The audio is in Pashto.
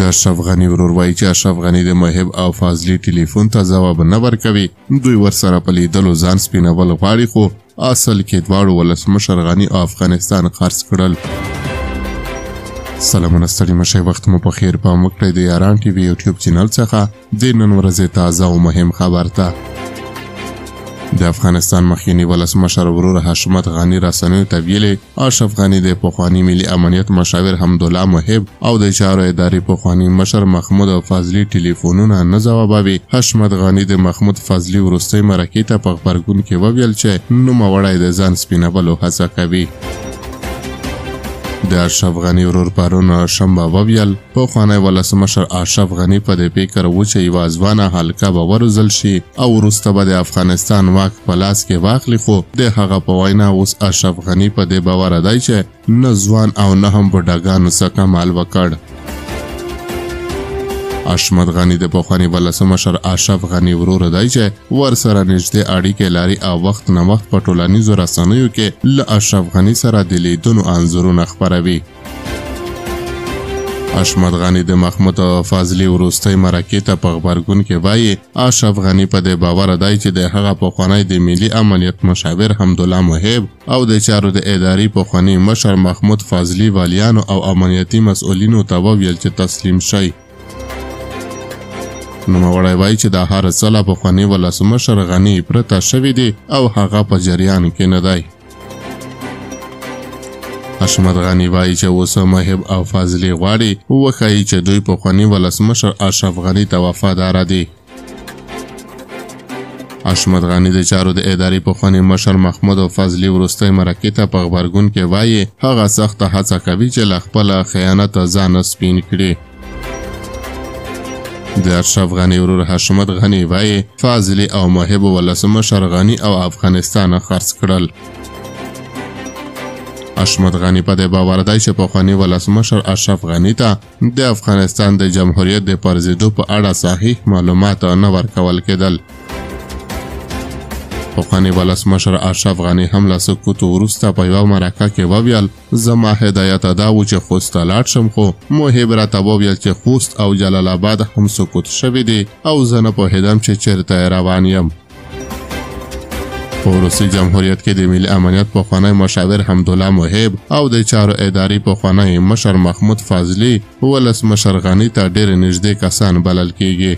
د اشرف غني ورور وایي چې اشرف غني د محب او فاضلي ټلیفون ته ځواب نه ورکوي. دوی ورسره په لیدلو ځان سپینول غواړي، خو اصل کې دواړو ولسمشر غني او افغانستان خرڅ کړل. سلامونه ستړي مشئ، وخت مو په خیر. پام وکړئ د یاران ټي وي یوټیوب چینل څخه د نن ورځې تازه او مهم خبر ته. د افغانستان مخکني ولسمشر ورور حشمت غني رسنیو ته ویلي اشرف غني د پخواني ملي امنیت مشاور حمدالله محب او د چارو ادارې پخواني مشر محمود فضلي ټلیفونونه نه ځوابوي. حشمت غني د محمود فضلي وروستۍ مرکې ته په غبرګون کې وویل چې نوموړی د ځان سپینولو هڅه کوي. د اشرف غني ورور پرون شنبه وویل پخوانی ولسمشر اشرف غني په دې فکر و چې یوه ځوانه حلقه به وروزل شي او وروسته به د افغانستان واک په لاس کې واخلي، خو د هغه په وینا اوس اشرف غني په دې باور دی چې نه ځوان او نه هم بوډاګانو څه کمال وکړ. حشمت غني د پخواني ولسمشر اشرف غني ورور دی چې ورسره نږدې اړیکې لري او وخت نه وخت په ټولنیزو رسنیو کې له اشرف غني سره د لیدنو انځورونه خپروي. حشمت غني د محمود فضلي وروستۍ مرکې ته په غبرګون کې وایي اشرف غني په دې باور دی چې د هغه پخوانی د ملي امنیت مشاور حمدالله محب او د چارو د ادارې پخواني مشر محمود فضلي والیانو او امنیتي مسؤلینو ته وویل چې تسلیم شي. نوموړی وایي چې د هر څه له پخواني ولسمشر غني پرته شوي دي او هغه په جریان کې نه دی. حشمت غني وایي چې اوس محب او فضلي غواړي وښایي چې دوی پخواني ولسمشر اشرف غني ته وفاداره دي. حشمت غني د چارو د ادارې پخواني مشر محمود فضلي وروستۍ مرکې ته په غبرګون کې وایي هغه سخته هڅه کوي چې له خپله خیانته ځان سپین کړي. د اشرف غني ورور حشمت غني وایي فضلي او محب ولسمشر غني او افغانستان خرڅ کړل. حشمت غني په دې باور دی چې پخواني ولسمشر اشرف غني ته د افغانستان د جمهوریت د پرځېدو په اړه صحیح معلومات نه ورکول کېدل. پخواني ولسمشر اشرف غني هم له سکوتو وروسته په یوه مرکه کې وویل زما هدایت دا و چې خوست ته لاړ شم، خو محب راته وویل چې خوست او جلال آباد هم سکوت شوي دي او زه نه پوهېدم چې چېرته روان یم. په وروستي جمهوریت کې د ملي امنیت پخوانی مشاور حمدالله محب او د چارو ادارې پخوانی مشر محمود فضلي ولسمشر غني ته ډېر نږدې کسان بلل کېږي.